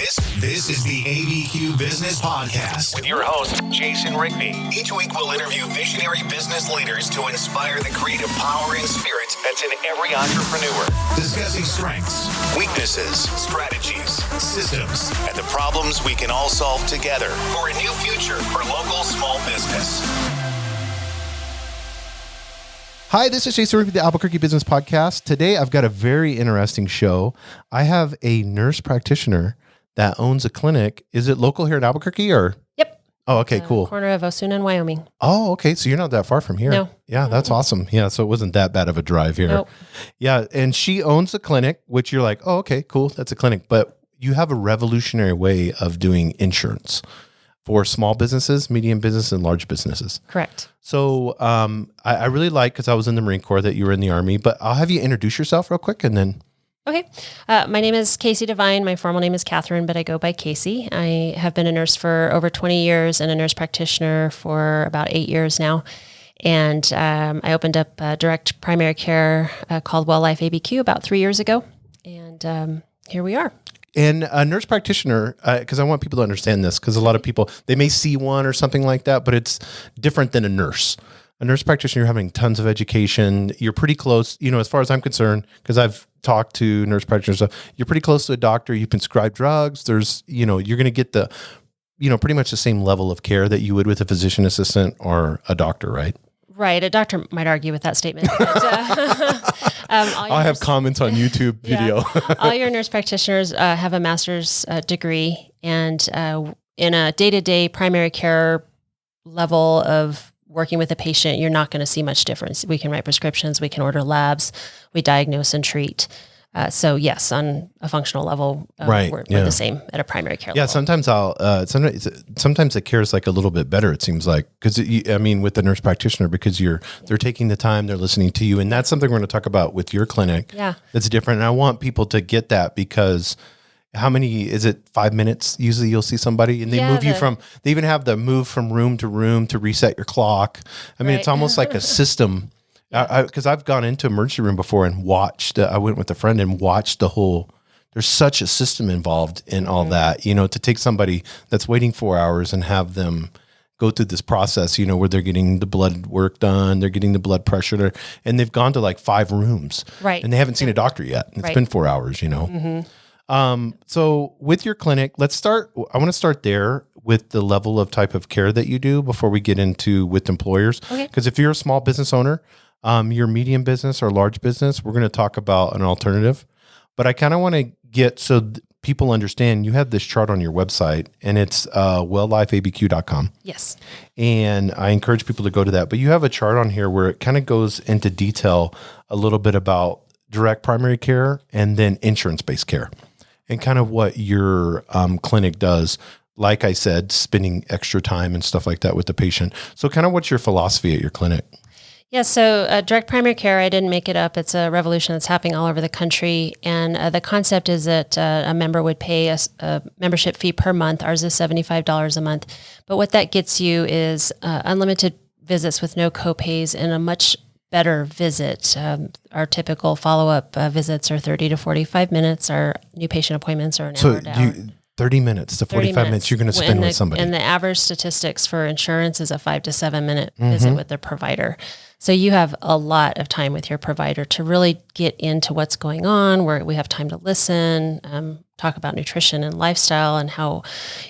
This is the ABQ Business Podcast with your host, Jason Rigby. Each week we'll interview visionary business leaders to inspire the creative power and spirit that's in every entrepreneur. Discussing strengths, weaknesses, strategies, systems, and the problems we can all solve together for a new future for local small business. Hi, this is Jason Rigby, the Albuquerque Business Podcast. Today, I've got a very interesting show. I have a nurse practitioner that owns a clinic. Is it local here in Albuquerque or? Yep. Oh, okay, cool. Corner of Osuna and Wyoming. Oh, okay. So you're not that far from here. No. Yeah, that's awesome. Yeah, so it wasn't that bad of a drive here. Nope. Yeah, and she owns a clinic, which you're like, oh, okay, cool. That's a clinic. But you have a revolutionary way of doing insurance for small businesses, medium business, and large businesses. Correct. So I really like, because I was in the Marine Corps, that you were in the Army, but I'll have you introduce yourself real quick and then. Okay. My name is Casey Devine. My formal name is Katherine, but I go by Casey. I have been a nurse for over 20 years and a nurse practitioner for about 8 years now. And I opened up direct primary care called Well Life ABQ about 3 years ago. And here we are. And a nurse practitioner, because I want people to understand this, because a lot of people, they may see one or something like that, but it's different than a nurse. A nurse practitioner, you're having tons of education. You're pretty close, as far as I'm concerned, because I've talked to nurse practitioners, you're pretty close to a doctor. You prescribe drugs. There's, you're going to get the, pretty much the same level of care that you would with a physician assistant or a doctor, right? Right. A doctor might argue with that statement. But, I have comments on YouTube video. Yeah. All your nurse practitioners have a master's degree, and in a day-to-day primary care level of working with a patient, you're not going to see much difference. We can write prescriptions, we can order labs, we diagnose and treat. So yes, on a functional level, we're the same at a primary care level. Yeah, sometimes sometimes the care is like a little bit better. It seems like, because with the nurse practitioner, because they're taking the time, they're listening to you, and that's something we're going to talk about with your clinic. Yeah, that's different, and I want people to get that, because how many is it? 5 minutes usually you'll see somebody, and they move you from. They even have the move from room to reset your clock. I mean, it's almost like a system. Because I've gone into emergency room before and watched. I went with a friend and watched the whole. There's such a system involved in all that. To take somebody that's waiting 4 hours and have them go through this process. Where they're getting the blood work done, they're getting the blood pressure, and they've gone to like 5 rooms, right? And they haven't seen a doctor yet. It's been 4 hours. Mm-hmm. So with your clinic, let's start. I want to start there with the level of type of care that you do before we get into with employers. Okay. Because if you're a small business owner, your medium business or large business, we're going to talk about an alternative. But I kind of want to get people understand. You have this chart on your website, and it's welllifeabq.com. Yes. And I encourage people to go to that. But you have a chart on here where it kind of goes into detail a little bit about direct primary care and then insurance-based care, and kind of what your clinic does. Like I said, spending extra time and stuff like that with the patient. So kind of what's your philosophy at your clinic? Yeah, so direct primary care, I didn't make it up. It's a revolution that's happening all over the country. And the concept is that a member would pay a membership fee per month. Ours is $75 a month. But what that gets you is unlimited visits with no copays and a much better visit. Our typical follow-up visits are 30 to 45 minutes. Our new patient appointments are an hour to hour. 30 minutes to 45 minutes you're going to spend with somebody. And the average statistics for insurance is a 5 to 7 minute visit with their provider. So you have a lot of time with your provider to really get into what's going on, where we have time to listen, talk about nutrition and lifestyle and how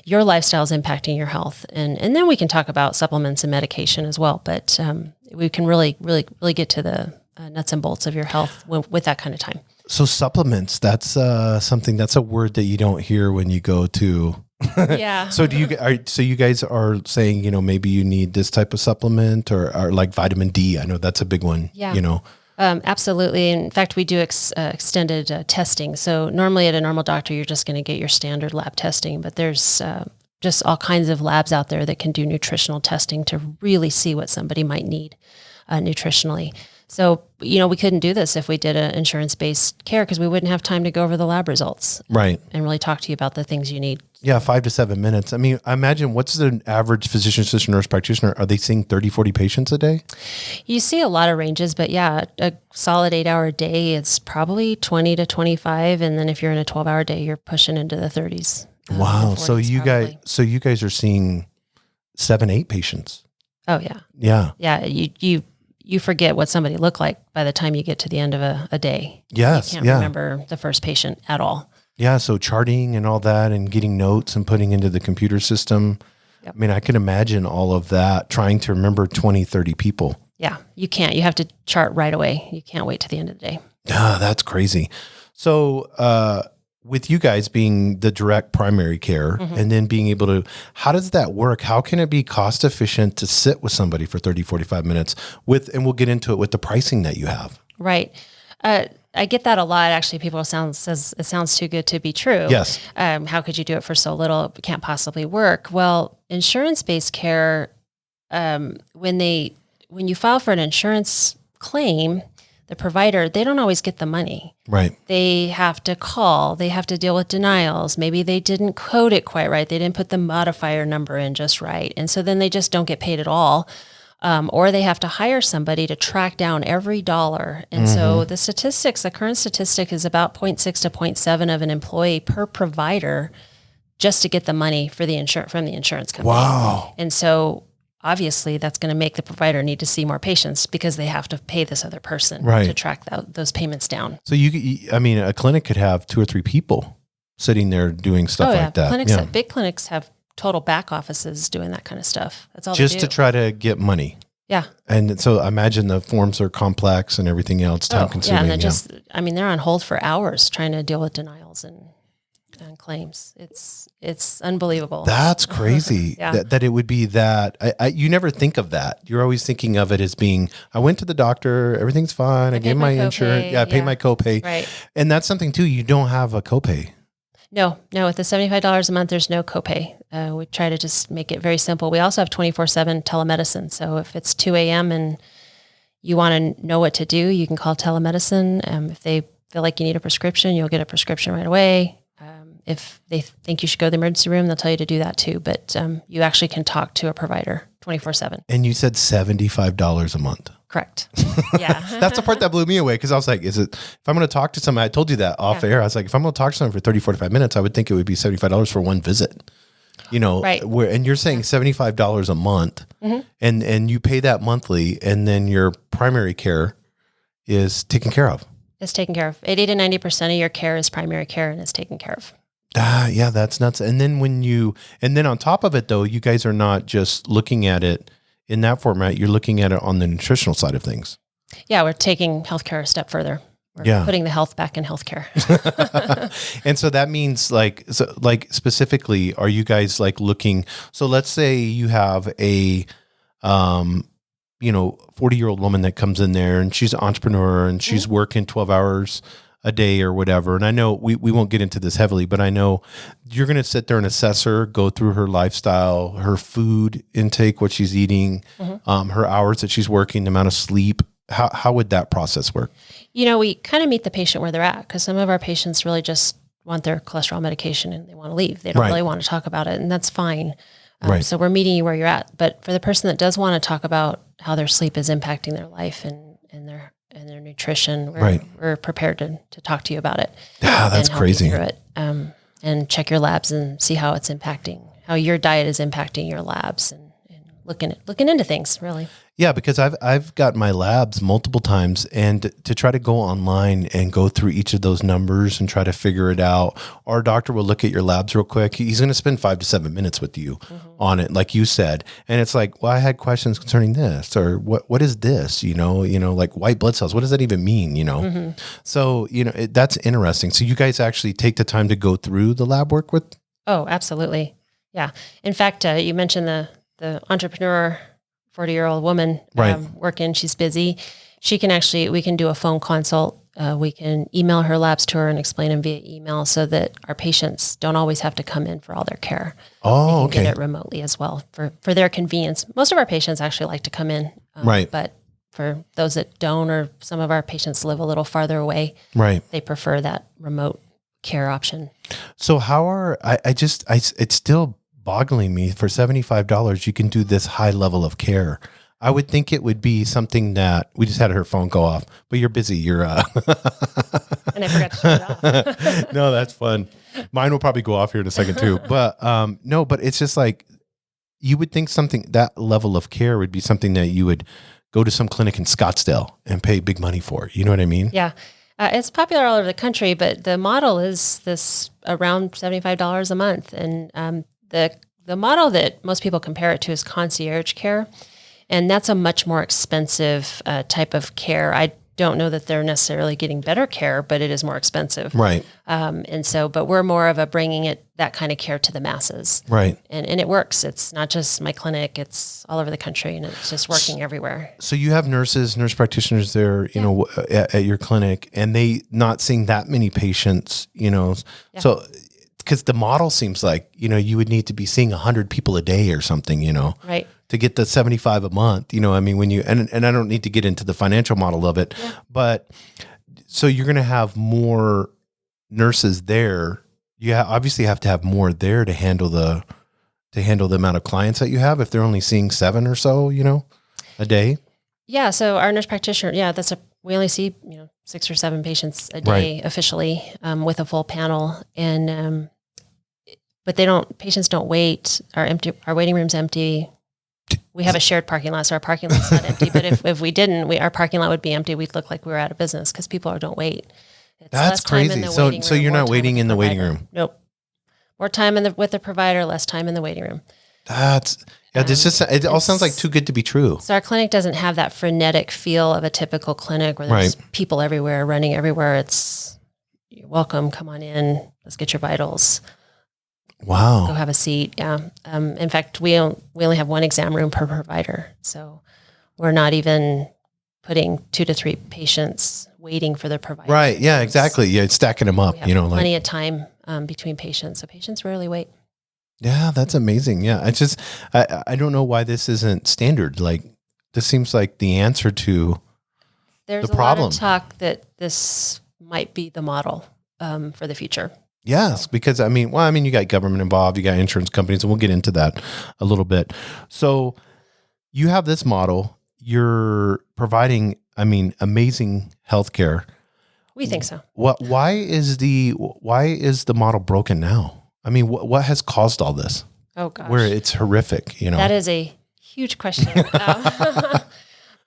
your lifestyle is impacting your health. And then we can talk about supplements and medication as well. But we can really get to the nuts and bolts of your health with that kind of time. So supplements, that's that's a word that you don't hear when you go to. Yeah. So you guys are saying, maybe you need this type of supplement or like vitamin D. I know that's a big one. Yeah. Absolutely. In fact, we do extended testing. So normally at a normal doctor, you're just going to get your standard lab testing, but there's just all kinds of labs out there that can do nutritional testing to really see what somebody might need nutritionally. So, we couldn't do this if we did an insurance-based care, because we wouldn't have time to go over the lab results. Right. And really talk to you about the things you need. Yeah, 5 to 7 minutes. I mean, I imagine, what's the average physician, assistant, nurse practitioner? Are they seeing 30, 40 patients a day? You see a lot of ranges, but yeah, a solid 8-hour day, it's probably 20 to 25. And then if you're in a 12-hour day, you're pushing into the 30s. Wow. So you probably. guys are seeing 7-8 patients. Oh yeah. Yeah. Yeah. You forget what somebody looked like by the time you get to the end of a day. Yes. You can't remember the first patient at all. Yeah. So charting and all that and getting notes and putting into the computer system. Yep. I mean, I can imagine all of that, trying to remember 20, 30 people. Yeah, you can't. You have to chart right away. You can't wait to the end of the day. Ah, that's crazy. So with you guys being the direct primary care and then being able to, how does that work? How can it be cost efficient to sit with somebody for 30, 45 minutes and we'll get into it with the pricing that you have. Right. I get that a lot. Actually, people says it sounds too good to be true. Yes. How could you do it for so little? It can't possibly work. Well, insurance-based care, when you file for an insurance claim, the provider, they don't always get the money. Right. They have to call. They have to deal with denials. Maybe they didn't code it quite right. They didn't put the modifier number in just right. And so then they just don't get paid at all. Or they have to hire somebody to track down every dollar. And so the current statistic is about 0.6 to 0.7 of an employee per provider just to get the money for from the insurance company. Wow. And so obviously that's going to make the provider need to see more patients because they have to pay this other person to track those payments down. So a clinic could have 2 or 3 people sitting there doing stuff like that. Big clinics have total back offices doing that kind of stuff. That's all just they do. To try to get money. Yeah. And so I imagine the forms are complex and everything else, time consuming. Yeah, and they're on hold for hours trying to deal with denials and claims. It's unbelievable. That's crazy. that it would be that. You never think of that. You're always thinking of it as being, I went to the doctor, everything's fine. I gave my insurance. I paid my copay. Right. And that's something too, you don't have a copay. No, with the $75 a month, there's no copay. We try to just make it very simple. We also have 24/7 telemedicine. So if it's 2 a.m. and you want to know what to do, you can call telemedicine. If they feel like you need a prescription, you'll get a prescription right away. If they think you should go to the emergency room, they'll tell you to do that too. But you actually can talk to a provider 24/7. And you said $75 a month. Correct. Yeah. That's the part that blew me away because I was like, if I'm going to talk to somebody, I told you that off air. I was like, if I'm going to talk to someone for 30, 45 minutes, I would think it would be $75 for one visit. Right. And you're saying $75 a month and you pay that monthly and then your primary care is taken care of. It's taken care of. 80 to 90% of your care is primary care and it's taken care of. Yeah, that's nuts. And then on top of it though, you guys are not just looking at it in that format, you're looking at it on the nutritional side of things. Yeah, we're taking healthcare a step further. We're putting the health back in healthcare. And so that means like specifically, are you guys like looking, so let's say you have a 40-year-old woman that comes in there and she's an entrepreneur and she's working 12 hours a day or whatever. And I know we won't get into this heavily, but I know you're going to sit there and assess her, go through her lifestyle, her food intake, what she's eating, her hours that she's working, the amount of sleep. How would that process work? We kind of meet the patient where they're at because some of our patients really just want their cholesterol medication and they want to leave. They don't really want to talk about it, and that's fine. So we're meeting you where you're at. But for the person that does want to talk about how their sleep is impacting their life and their nutrition, we're prepared to talk to you about it. That's crazy. Through it, and check your labs and see how it's impacting, how your diet is impacting your labs, and looking into things really. Yeah, because I've got my labs multiple times, and to try to go online and go through each of those numbers and try to figure it out, our doctor will look at your labs real quick. He's going to spend 5 to 7 minutes with you on it, like you said. And it's like, well, I had questions concerning this, or what is this? Like white blood cells. What does that even mean? So that's interesting. So you guys actually take the time to go through the lab work with? Oh, absolutely. Yeah. In fact, you mentioned the entrepreneur. 40-year-old woman working, she's busy. We can do a phone consult. We can email her labs to her and explain them via email so that our patients don't always have to come in for all their care. Oh, they can get it remotely as well for their convenience. Most of our patients actually like to come in. But for those that don't, or some of our patients live a little farther away, they prefer that remote care option. So how it's still boggling me, for $75 you can do this high level of care. I would think it would be something that we just had her phone go off, but you're busy. You're, And I forgot to turn it off. No, that's fun. Mine will probably go off here in a second too. But, no, but it's just like, you would think something, that level of care would be something that you would go to some clinic in Scottsdale and pay big money for. You know what I mean? Yeah. It's popular all over the country, but the model is this around $75 a month. And the model that most people compare it to is concierge care. And that's a much more expensive type of care. I don't know that they're necessarily getting better care, but it is more expensive. Right. And so, but we're more of a bringing that kind of care to the masses. Right. And it works. It's not just my clinic, it's all over the country, and it's just working everywhere. So you have nurse practitioners there, you know, at your clinic, and they not seeing that many patients, you know, so because the model seems like, you know, you would need to be seeing 100 people a day or something, you know, right, to get the 75 a month, you know, I mean, when you, and I don't need to get into the financial model of it, but so you're going to have more nurses there. You obviously have to have more there to handle the amount of clients that you have. If they're only seeing 7 or so, you know, a day. Yeah. So our nurse practitioner, we only see, 6 or 7 patients a day officially, with a full panel. And, but patients don't wait. Our waiting room's empty. We have a shared parking lot, so our parking lot's not empty. But if we didn't, our parking lot would be empty. We'd look like we were out of business because people don't wait. It's That's crazy. So you're not waiting in the waiting room. Nope. More time with the provider, less time in the waiting room. It all sounds like too good to be true. So our clinic doesn't have that frenetic feel of a typical clinic where there's people everywhere, running everywhere. It's, you're welcome, come on in, let's get your vitals. Wow. Go have a seat. Yeah. In fact, we only have 1 exam room per provider. So we're not even putting 2 to 3 patients waiting for the provider. Right. Yeah, exactly. Yeah. It's stacking them up, we have plenty of time between patients. So patients rarely wait. Yeah. That's amazing. Yeah. I don't know why this isn't standard. Like, this seems like the answer to the problem. There's a lot of talk that this might be the model for the future. Yes, because you got government involved, you got insurance companies, and we'll get into that a little bit. So you have this model, you're providing, amazing healthcare. We think so. Why is the model broken now? What has caused all this? Oh gosh. Where it's horrific, you know? That is a huge question.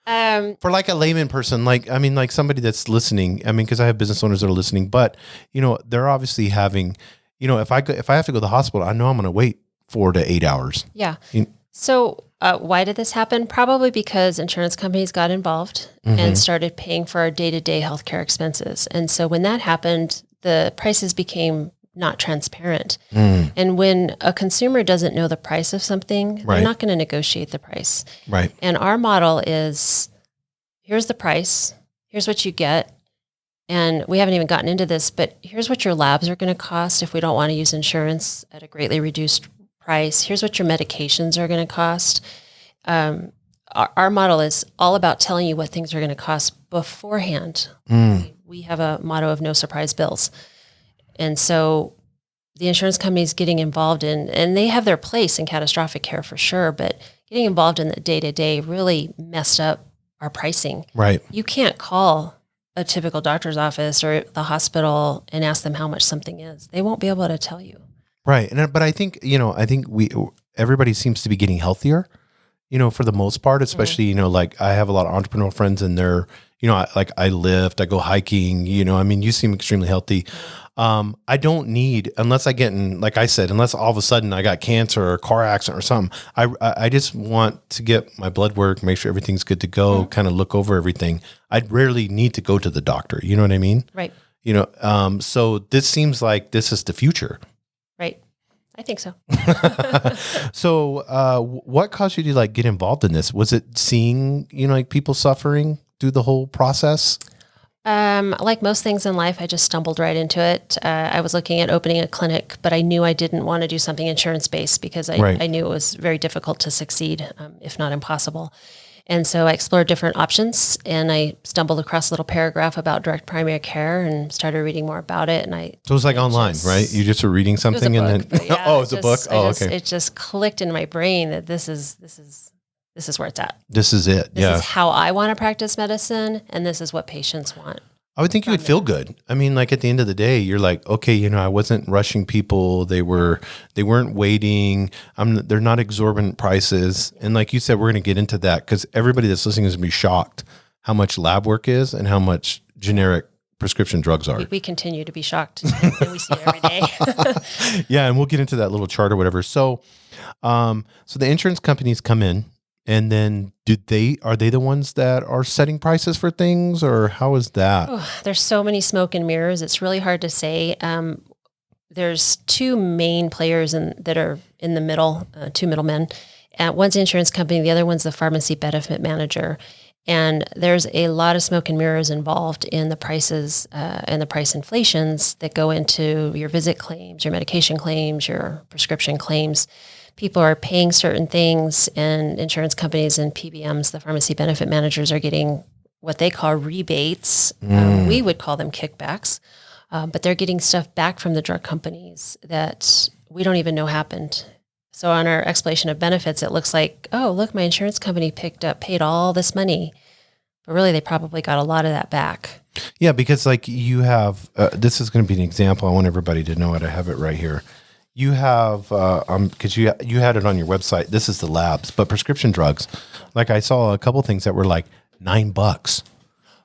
For like a layman person, like somebody that's listening, because I have business owners that are listening, but they're obviously having, if I have to go to the hospital, I know I'm going to wait 4 to 8 hours. Yeah. So why did this happen? Probably because insurance companies got involved and started paying for our day-to-day healthcare expenses. And so when that happened, the prices became not transparent. And when a consumer doesn't know the price of something, they're not going to negotiate the price. Right. And our model is, here's the price, here's what you get. And we haven't even gotten into this, but here's what your labs are going to cost if we don't want to use insurance at a greatly reduced price. Here's what your medications are going to cost. Our model is all about telling you what things are going to cost beforehand. We have a motto of no surprise bills. And so the insurance companies getting involved and they have their place in catastrophic care for sure, but getting involved in the day-to-day really messed up our pricing. Right. You can't call a typical doctor's office or the hospital and ask them how much something is. They won't be able to tell you. Right. But I think, everybody seems to be getting healthier, for the most part, especially, like I have a lot of entrepreneurial friends and they're, I lift, I go hiking, you seem extremely healthy. I don't need, unless I get in, like I said, unless all of a sudden I got cancer or a car accident or something, I just want to get my blood work, make sure everything's good to go, kind of look over everything. I'd rarely need to go to the doctor. You know what I mean? Right. So this seems like this is the future. Right. I think so. So, what caused you to get involved in this? Was it seeing, people suffering through the whole process? Like most things in life, I just stumbled right into it. I was looking at opening a clinic, but I knew I didn't want to do something insurance-based because I knew it was very difficult to succeed, if not impossible. And so I explored different options, and I stumbled across a little paragraph about direct primary care and started reading more about it. And so it was like online, right? You just were reading something, it was a book, oh, it's a book. Oh, okay. It just clicked in my brain that this is this is where it's at. This is it. This is how I want to practice medicine, and this is what patients want. I would think you would feel good. I mean, like at the end of the day, you're like, okay, I wasn't rushing people. They weren't waiting. They're not exorbitant prices. And like you said, we're going to get into that because everybody that's listening is going to be shocked how much lab work is and how much generic prescription drugs are. We continue to be shocked, and we see it every day. Yeah, and we'll get into that little chart or whatever. So, so the insurance companies come in. And then are they the ones that are setting prices for things, or how is that? Oh, there's so many smoke and mirrors. It's really hard to say. There's two main players that are in the middle, two middlemen. One's the insurance company. The other one's the pharmacy benefit manager. And there's a lot of smoke and mirrors involved in the prices and the price inflations that go into your visit claims, your medication claims, your prescription claims. People are paying certain things, and insurance companies and PBMs, the pharmacy benefit managers, are getting what they call rebates. We would call them kickbacks, but they're getting stuff back from the drug companies that we don't even know happened. So on our explanation of benefits, it looks like, oh, look, my insurance company paid all this money, but really they probably got a lot of that back. Yeah, because like you have, this is going to be an example. I want everybody to know it. I have it right here. You have, because you had it on your website. This is the labs, but prescription drugs. Like I saw a couple things that were like $9,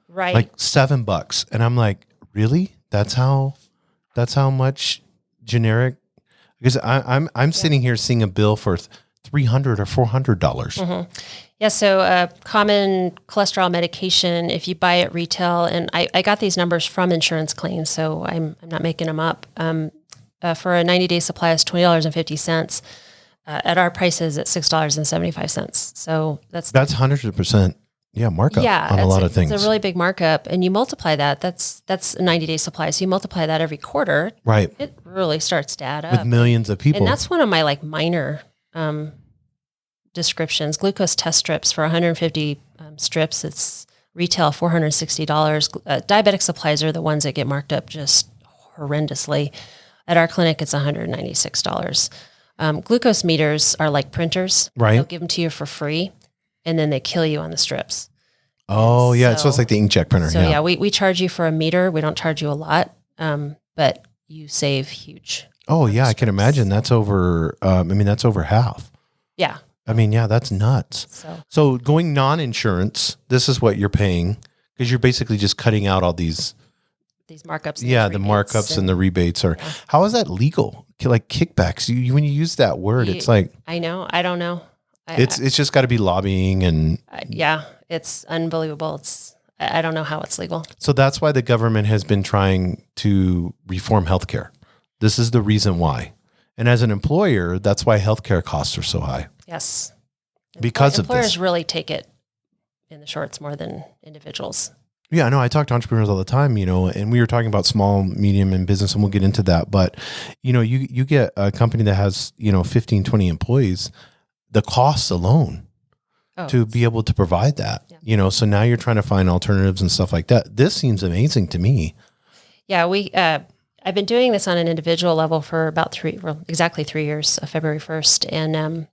right? Like $7, and I'm like, really? That's how much generic? Because I'm sitting here seeing a bill for $300 or $400. Mm-hmm. Yeah. So common cholesterol medication, if you buy at retail, and I got these numbers from insurance claims, so I'm not making them up. For a 90-day supply is $20.50. At our prices, at $6.75. So that's 100%. Yeah, markup on a lot of things. It's a really big markup, and you multiply that. That's a 90-day supply. So you multiply that every quarter. Right. It really starts to add up. With millions of people. And that's one of my like minor descriptions. Glucose test strips for 150 strips. It's retail $460. Diabetic supplies are the ones that get marked up just horrendously. At our clinic, it's $196. Glucose meters are like printers. Right. They'll give them to you for free, and then they kill you on the strips. Oh, yeah. So it's like the inkjet printer. So, yeah, we charge you for a meter. We don't charge you a lot, but you save huge. Oh, yeah. I can imagine. That's over, that's over half. Yeah. I mean, yeah, that's nuts. So going non-insurance, this is what you're paying because you're basically just cutting out all these markups. Yeah, the markups and the rebates are. Yeah. How is that legal? Like kickbacks. You when you use that word, it's like I know. I don't know. It's just got to be lobbying and yeah, it's unbelievable. I don't know how it's legal. So that's why the government has been trying to reform healthcare. This is the reason why. And as an employer, that's why healthcare costs are so high. Yes, because of this. Employers really take it in the shorts more than individuals. Yeah, I know. I talk to entrepreneurs all the time, and we were talking about small, medium, and business, and we'll get into that. But, you get a company that has, 15, 20 employees, the costs alone to be able to provide that, so now you're trying to find alternatives and stuff like that. This seems amazing to me. Yeah, I've been doing this on an individual level for about exactly 3 years, February 1st. And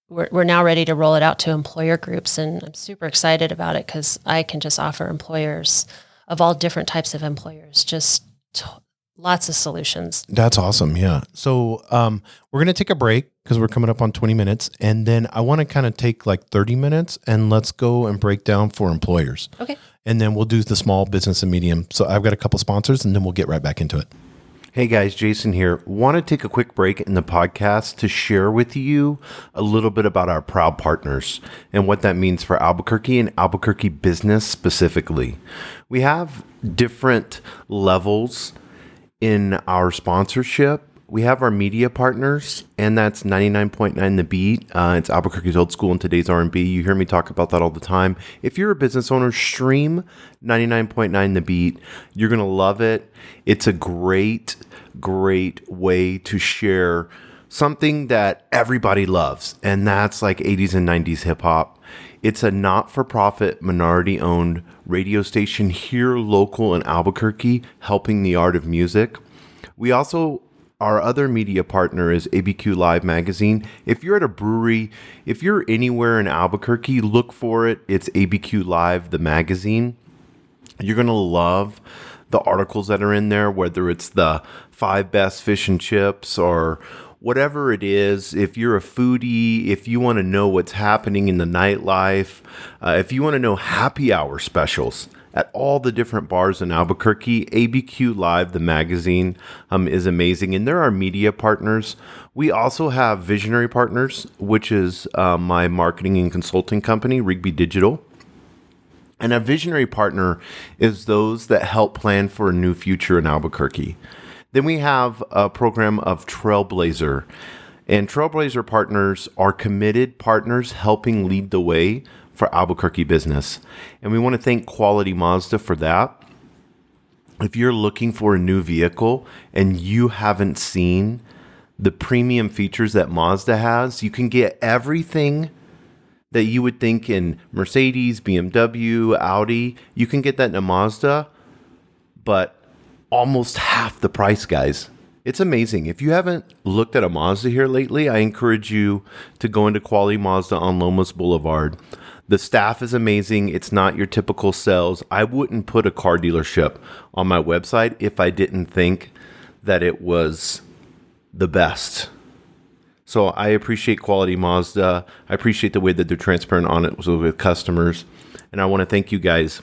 we're now ready to roll it out to employer groups, and I'm super excited about it because I can just offer employers of all different types of employers, just lots of solutions. That's awesome. Yeah. So we're going to take a break because we're coming up on 20 minutes. And then I want to kind of take like 30 minutes and let's go and break down for employers. Okay. And then we'll do the small business and medium. So I've got a couple sponsors and then we'll get right back into it. Hey guys, Jason here. Want to take a quick break in the podcast to share with you a little bit about our proud partners and what that means for Albuquerque and Albuquerque business specifically. We have different levels in our sponsorship. We have our media partners, and that's 99.9 The Beat. It's Albuquerque's old school and today's R&B. You hear me talk about that all the time. If you're a business owner, stream 99.9 The Beat. You're going to love it. It's a great way to share something that everybody loves, and that's like 80s and 90s hip hop. It's a not-for-profit, minority-owned radio station here local in Albuquerque, helping the art of music. We also our other media partner is ABQ Live Magazine. If you're at a brewery, if you're anywhere in Albuquerque, look for it. It's ABQ Live, the magazine. You're going to love the articles that are in there, whether it's the 5 best fish and chips or whatever it is. If you're a foodie, if you want to know what's happening in the nightlife, if you want to know happy hour specials at all the different bars in Albuquerque, ABQ Live, the magazine, is amazing. And they're our media partners. We also have Visionary Partners, which is my marketing and consulting company, Rigby Digital. And a visionary partner is those that help plan for a new future in Albuquerque. Then we have a program of Trailblazer. And Trailblazer partners are committed partners helping lead the way for Albuquerque business. And we want to thank Quality Mazda for that. If you're looking for a new vehicle and you haven't seen the premium features that Mazda has, you can get everything that you would think in Mercedes, BMW, Audi. You can get that in a Mazda, but almost half the price, guys. It's amazing. If you haven't looked at a Mazda here lately, I encourage you to go into Quality Mazda on Lomas Boulevard. The staff is amazing. It's not your typical sales. I wouldn't put a car dealership on my website if I didn't think that it was the best. So I appreciate Quality Mazda. I appreciate the way that they're transparent on it with customers. And I want to thank you guys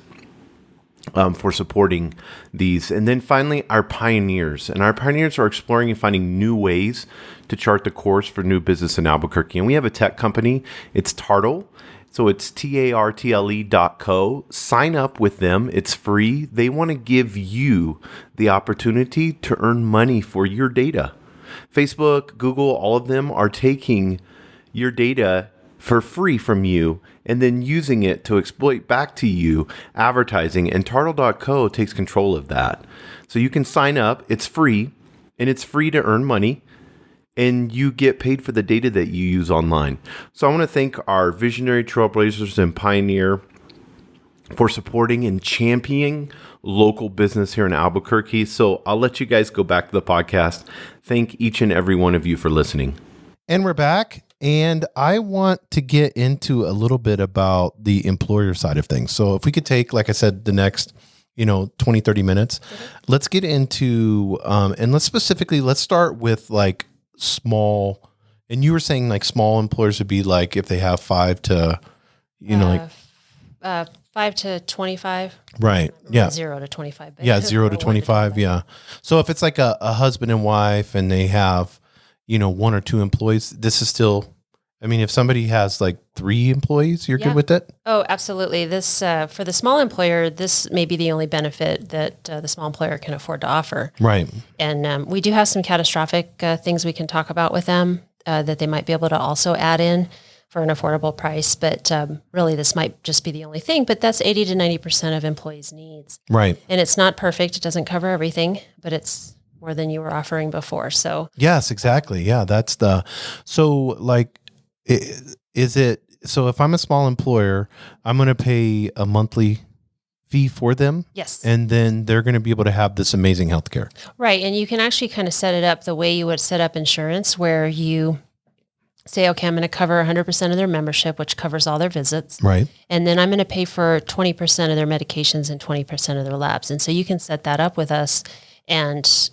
for supporting these. And then finally, our pioneers. And our pioneers are exploring and finding new ways to chart the course for new business in Albuquerque. And we have a tech company. It's Tartle. So it's tartle.co. Sign up with them. It's free. They want to give you the opportunity to earn money for your data. Facebook, Google, all of them are taking your data for free from you and then using it to exploit back to you advertising. And Tartle.co takes control of that. So you can sign up. It's free, and it's free to earn money. And you get paid for the data that you use online. So I want to thank our visionary Trailblazers and Pioneer for supporting and championing local business here in Albuquerque. So I'll let you guys go back to the podcast. Thank each and every one of you for listening. And we're back. And I want to get into a little bit about the employer side of things. So if we could take, like I said, the next 20, 30 minutes, let's get into, and let's start with like small, and you were saying like small employers would be like if they have 5 to, 5 to 25. Right. Yeah. 0 to 25. Yeah. 0 to 25. Yeah. So if it's like a husband and wife and they have, 1 or 2 employees, this is still, if somebody has like 3 employees, you're good with it? Oh, absolutely. This, for the small employer, this may be the only benefit that the small employer can afford to offer. Right. And we do have some catastrophic things we can talk about with them that they might be able to also add in for an affordable price. But really, this might just be the only thing. But that's 80 to 90% of employees' needs. Right. And it's not perfect. It doesn't cover everything, but it's more than you were offering before. So yes, exactly. Yeah, so if I'm a small employer, I'm going to pay a monthly fee for them. Yes. And then they're going to be able to have this amazing healthcare. Right. And you can actually kind of set it up the way you would set up insurance, where you say, okay, I'm going to cover 100% of their membership, which covers all their visits. Right. And then I'm going to pay for 20% of their medications and 20% of their labs. And so you can set that up with us. And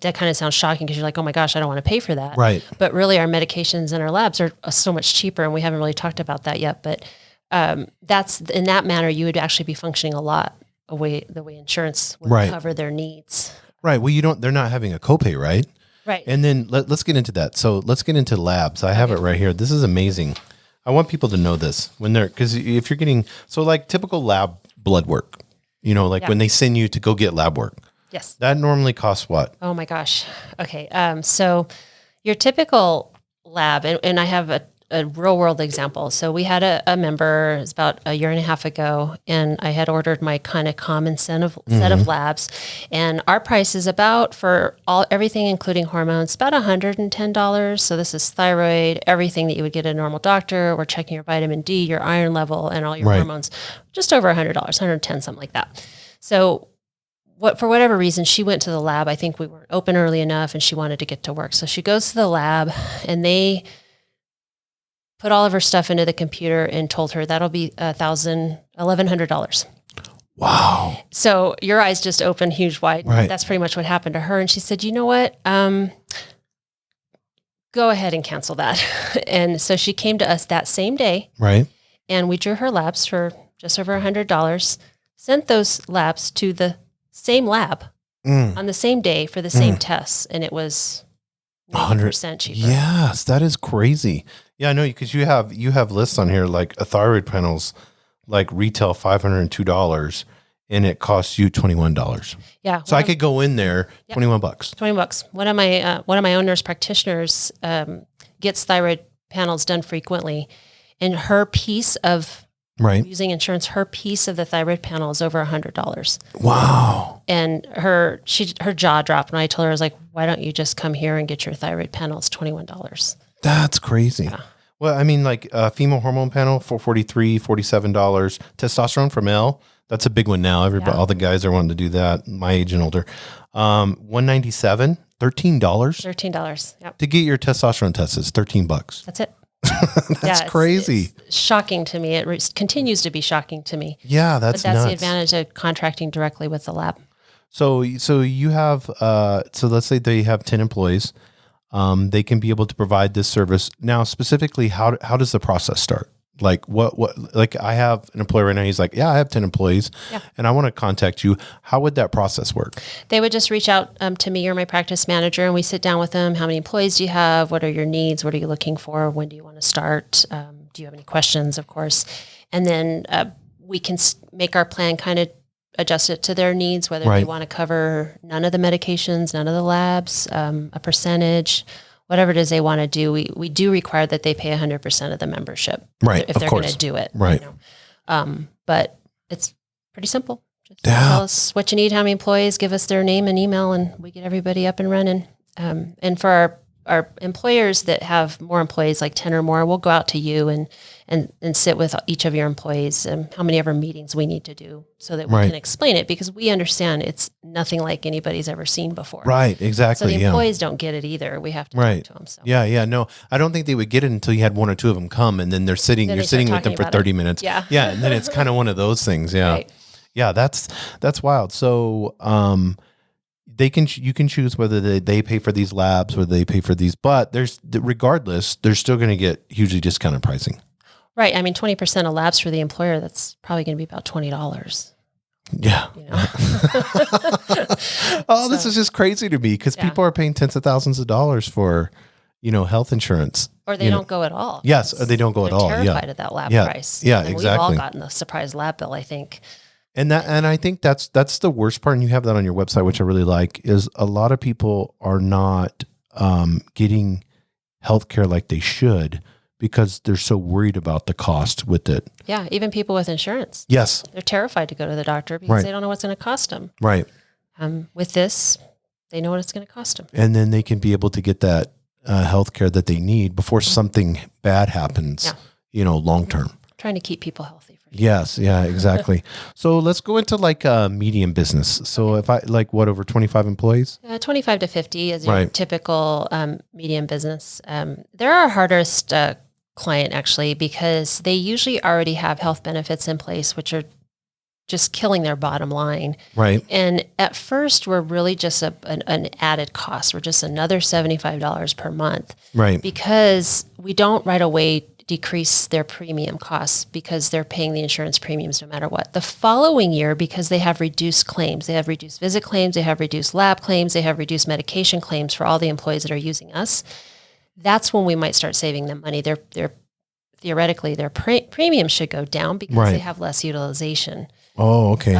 that kind of sounds shocking because you're like, oh my gosh, I don't want to pay for that. Right. But really our medications and our labs are so much cheaper, and we haven't really talked about that yet. But that's, in that manner, you would actually be functioning a lot the way insurance would cover their needs. Right. Well, they're not having a copay, right? Right. And then let's get into that. So let's get into labs. I have it right here. This is amazing. I want people to know this because if you're getting, so like typical lab blood work, when they send you to go get lab work. Yes. That normally costs what? Oh my gosh. Okay. So your typical lab, and I have a real world example. So we had a member, it was about a year and a half ago, and I had ordered my kind of common set of labs, and our price is about, for everything including hormones, about $110. So this is thyroid, everything that you would get at a normal doctor. We're checking your vitamin D, your iron level, and all your hormones. Just over $100, $110, something like that. So for whatever reason, she went to the lab. I think we weren't open early enough and she wanted to get to work. So she goes to the lab and they put all of her stuff into the computer and told her that'll be $1,100. Wow. So your eyes just opened huge wide. Right. That's pretty much what happened to her. And she said, you know what? Go ahead and cancel that. And so she came to us that same day. Right. And we drew her labs for just over $100, sent those labs to the same lab on the same day for the same tests. And it was 100% cheaper. Yes, that is crazy. Yeah, I know, because you have lists on here, like a thyroid panel's like retail $502 and it costs you $21. Yeah. So I could go in there, $21. $20. One of my own nurse practitioners gets thyroid panels done frequently, and her piece of using insurance, her piece of the thyroid panel is over $100. Wow. And her jaw dropped when I told her, I was like, why don't you just come here and get your thyroid panel? It's $21. That's crazy. Yeah. Well, I mean, like a female hormone panel for $43, $47. Testosterone for male, that's a big one now. All the guys are wanting to do that, my age and older. $197, $13. $13. Yep. To get your testosterone test is $13. That's it. That's crazy. It's shocking to me. It continues to be shocking to me. Yeah, that's nuts. nuts. The advantage of contracting directly with the lab. So you have, so let's say they have 10 employees. They can be able to provide this service. Now, specifically, how does the process start? Like like I have an employee right now. He's like, yeah, I have 10 employees and I want to contact you. How would that process work? They would just reach out to me or my practice manager, and we sit down with them. How many employees do you have? What are your needs? What are you looking for? When do you want to start? Do you have any questions, of course? And then we can make our plan, kind of adjust it to their needs, whether they want to cover none of the medications, none of the labs, a percentage, whatever it is they want to do. We do require that they pay 100% of the membership, if they're going to do it. Right. You know? But it's pretty simple. Just tell us what you need, how many employees, give us their name and email, and we get everybody up and running. And for our employers that have more employees, like 10 or more, we'll go out to you and sit with each of your employees and how many ever meetings we need to do so that we can explain it, because we understand it's nothing like anybody's ever seen before. Right. Exactly. So the employees don't get it either. We have to talk to them. So. Yeah. No, I don't think they would get it until you had one or two of them come, and then you're sitting with them for 30 minutes. Yeah. Yeah. And then it's kind of one of those things. Yeah. Right. Yeah. That's wild. So, you can choose whether they pay for these labs or they pay for these, but regardless, they're still going to get hugely discounted pricing. Right. I mean, 20% of labs for the employer, that's probably going to be about $20. Yeah. You know? This is just crazy to me, because people are paying tens of thousands of dollars for, health insurance. Or they don't go at all. Yes. Or they don't go at all. They're terrified of that lab price. Yeah, and exactly. We've all gotten the surprise lab bill, I think. And I think that's the worst part. And you have that on your website, which I really like, is a lot of people are not getting healthcare like they should, because they're so worried about the cost with it. Yeah. Even people with insurance. Yes. They're terrified to go to the doctor because they don't know what's going to cost them. Right. With this, they know what it's going to cost them. And then they can be able to get that healthcare that they need before something bad happens, long term. Trying to keep people healthy. Yes. Yeah, exactly. So let's go into like a medium business. So if I over 25 employees? 25 to 50 is your typical medium business. They're our hardest client, actually, because they usually already have health benefits in place, which are just killing their bottom line. Right. And at first, we're really just an added cost. We're just another $75 per month. Right. Because we don't right away decrease their premium costs, because they're paying the insurance premiums no matter what. The following year, because they have reduced claims, they have reduced visit claims, they have reduced lab claims, they have reduced medication claims for all the employees that are using us, that's when we might start saving them money. Theoretically, their premiums should go down because they have less utilization. Oh, okay.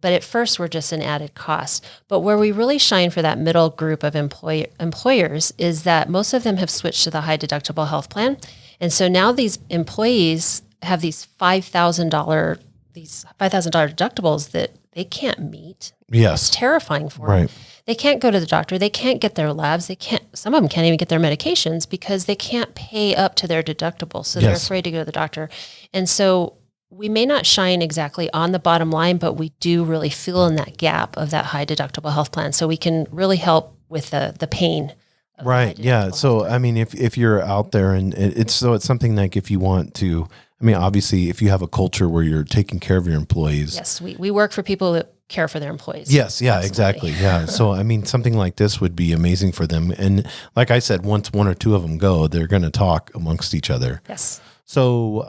But at first, we're just an added cost. But where we really shine for that middle group of employers is that most of them have switched to the high deductible health plan. And so now these employees have these $5,000 deductibles that they can't meet. Yes. It's terrifying for them. They can't go to the doctor. They can't get their labs. Some of them can't even get their medications because they can't pay up to their deductible. So they're afraid to go to the doctor. And so we may not shine exactly on the bottom line, but we do really fill in that gap of that high deductible health plan. So we can really help with the pain. Right. Yeah. So, I mean, if you're out there and it's something like if you want to, I mean, obviously if you have a culture where you're taking care of your employees. Yes. We work for people that care for their employees. Yes. Yeah, Absolutely. exactly. Yeah. So, I mean, something like this would be amazing for them. And like I said, once one or two of them go, they're going to talk amongst each other. Yes. So,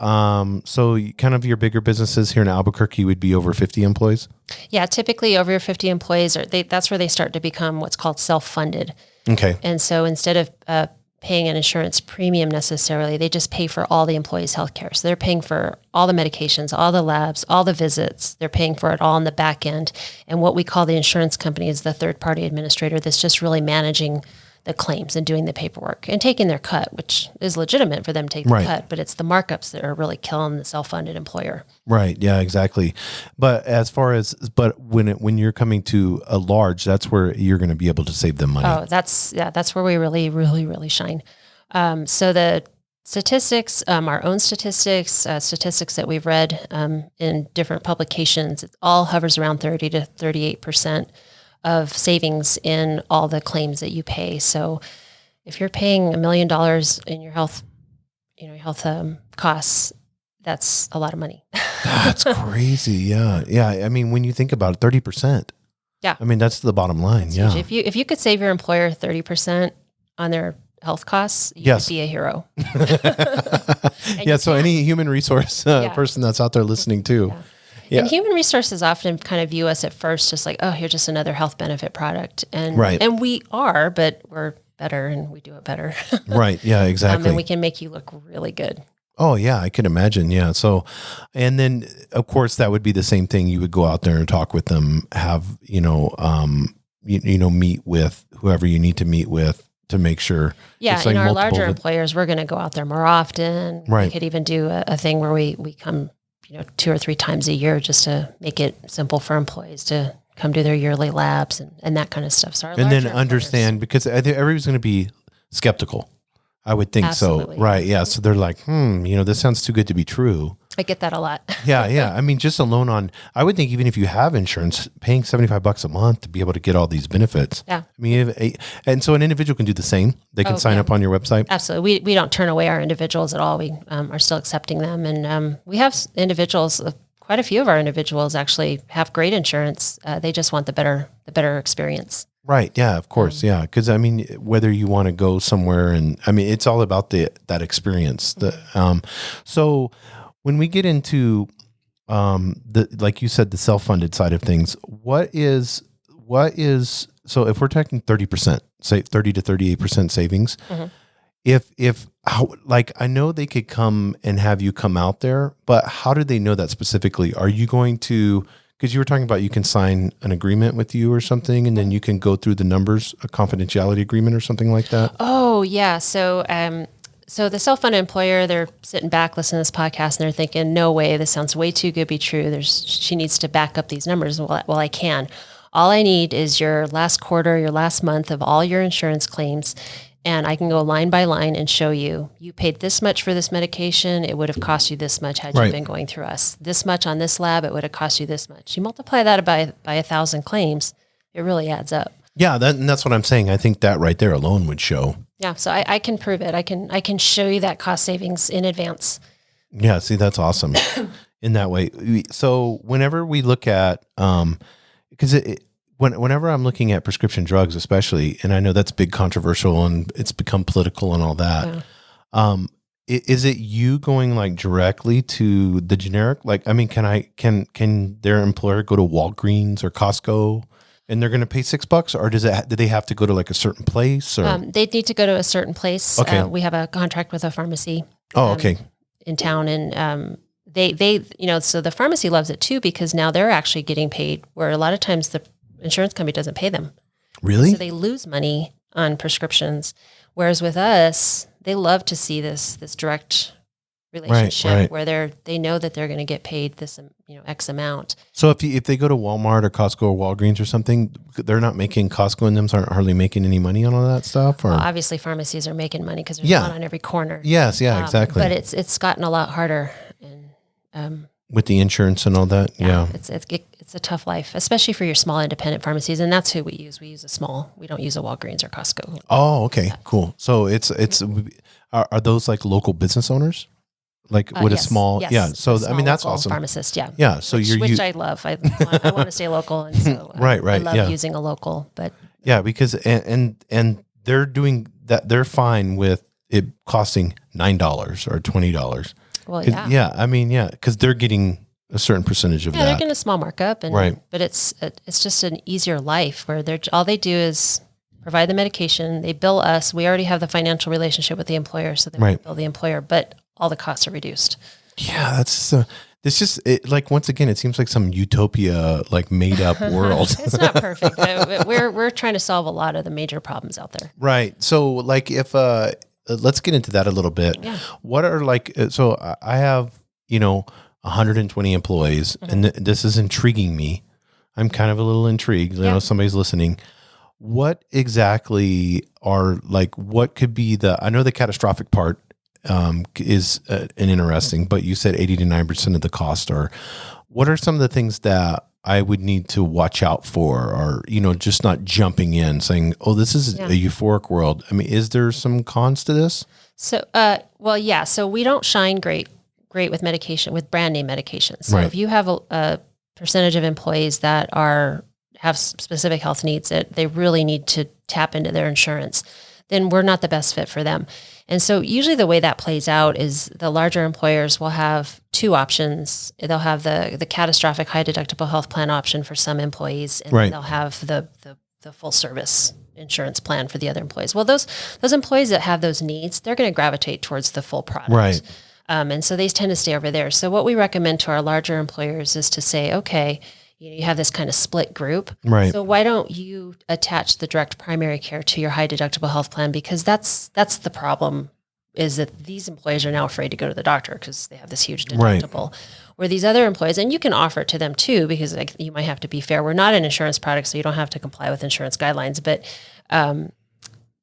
kind of your bigger businesses here in Albuquerque would be over 50 employees? Yeah, typically over 50 employees, that's where they start to become what's called self-funded. Okay. And so instead of paying an insurance premium necessarily, they just pay for all the employees' health care. So they're paying for all the medications, all the labs, all the visits. They're paying for it all on the back end. And what we call the insurance company is the third-party administrator that's just really managing the claims and doing the paperwork and taking their cut, which is legitimate for them taking the cut, but it's the markups that are really killing the self-funded employer. Right. Yeah, exactly. But when you're coming to a large, that's where you're going to be able to save them money. Oh, that's where we really, really, really shine. So the statistics, our own statistics that we've read in different publications, it all hovers around 30 to 38% of savings in all the claims that you pay. So if you're paying $1 million in your health, costs, that's a lot of money. That's crazy. Yeah. Yeah. I mean, when you think about it, 30%. Yeah. I mean, that's the bottom line. That's yeah. Huge. If you could save your employer 30% on their health costs, you would be a hero. Yeah. So any human resource person that's out there listening too. Yeah. Yeah. And human resources often kind of view us at first just like, oh, you're just another health benefit product. And and we are, but we're better and we do it better. Right. Yeah, exactly. And we can make you look really good. Oh, yeah, I can imagine. Yeah. So, and then of course that would be the same thing. You would go out there and talk with them, have, meet with whoever you need to meet with to make sure. Yeah. In our larger employers, we're going to go out there more often. Right. We could even do a thing where we come 2 or 3 times a year just to make it simple for employees to come do their yearly labs and that kind of stuff. So and then understand, because I think everybody's going to be skeptical. I would think Absolutely. so. Right. Yeah. So they're like, this sounds too good to be true. I get that a lot. Yeah. Yeah. I mean, just alone I would think even if you have insurance, paying $75 a month to be able to get all these benefits. Yeah. I mean, and so an individual can do the same. They can sign up on your website. Absolutely. We don't turn away our individuals at all. We are still accepting them. And we have individuals, quite a few of our individuals actually have great insurance. They just want the better experience. Right. Yeah, of course. Yeah. Because I mean, whether you want to go somewhere and I mean, it's all about that experience. So when we get into like you said, the self-funded side of things, what is so if we're talking 30%, say 30 to 38% savings, I know they could come and have you come out there, but how do they know that specifically? Are you going to, because you were talking about you can sign an agreement with you or something, and then you can go through the numbers, a confidentiality agreement or something like that? Oh, yeah. So the self-funded employer, they're sitting back listening to this podcast and they're thinking, no way, this sounds way too good to be true. She needs to back up these numbers. Well, I can. All I need is your last quarter, your last month of all your insurance claims. And I can go line by line and show you paid this much for this medication. It would have cost you this much had you been going through us. This much on this lab, it would have cost you this much. You multiply that by 1,000 claims, it really adds up. Yeah, that's what I'm saying. I think that right there alone would show. Yeah, so I can prove it. I can show you that cost savings in advance. Yeah, see, that's awesome in that way. So whenever we look at, because whenever I'm looking at prescription drugs, especially, and I know that's big controversial and it's become political and all that. Yeah. Is it you going like directly to the generic? Like, I mean, can their employer go to Walgreens or Costco and they're going to pay $6, or do they have to go to like a certain place? Or? They'd need to go to a certain place. Okay. We have a contract with a pharmacy. Okay. In town, and they so the pharmacy loves it too because now they're actually getting paid where a lot of times the insurance company doesn't pay them. Really? So they lose money on prescriptions. Whereas with us, they love to see this direct relationship where they know that they're going to get paid this, X amount. So if they go to Walmart or Costco or Walgreens or something, they're not making, Costco and them aren't hardly making any money on all that stuff? Or? Well, obviously pharmacies are making money because there's one on every corner. Yes. Yeah, exactly. But it's gotten a lot harder. And with the insurance and all that. Yeah. It's a tough life, especially for your small independent pharmacies. And that's who we use. We don't use a Walgreens or Costco. Oh, okay, cool. So are those like local business owners? Like with yes, a small, yes. yeah. So, I mean, that's awesome. Pharmacist. Yeah. Yeah. So which I love. I want to stay local. And so right. I love using a local, but yeah, because, and they're doing that. They're fine with it costing $9 or $20. Well, yeah. Yeah. I mean, yeah. Cause they're getting a certain percentage of that. They're getting a small markup and, right. But it's just an easier life where all they do is provide the medication. They bill us. We already have the financial relationship with the employer. So they bill the employer, but all the costs are reduced. Yeah, it's just like, once again, it seems like some utopia, like made up world. It's not perfect. We're trying to solve a lot of the major problems out there. Right. So like if, let's get into that a little bit. Yeah. What are so I have, 120 employees and this is intriguing me. I'm kind of a little intrigued. You know, somebody's listening. What exactly are what could be I know the catastrophic part is an interesting, but you said 80 to 9% of the cost what are some of the things that I would need to watch out for, or, just not jumping in saying, oh, this is a euphoric world. I mean, is there some cons to this? So, so we don't shine great with medication, with brand name medications. So if you have a percentage of employees that have specific health needs that they really need to tap into their insurance, then we're not the best fit for them. And so usually the way that plays out is the larger employers will have two options. They'll have the catastrophic high deductible health plan option for some employees, and then they'll have the full service insurance plan for the other employees. Well, those employees that have those needs, they're going to gravitate towards the full product. Right. And so they tend to stay over there. So what we recommend to our larger employers is to say, okay, you have this kind of split group. Right. So why don't you attach the direct primary care to your high deductible health plan? Because that's the problem, is that these employees are now afraid to go to the doctor because they have this huge deductible. Right. Where these other employees, and you can offer it to them too, because you might have to be fair. We're not an insurance product, so you don't have to comply with insurance guidelines, but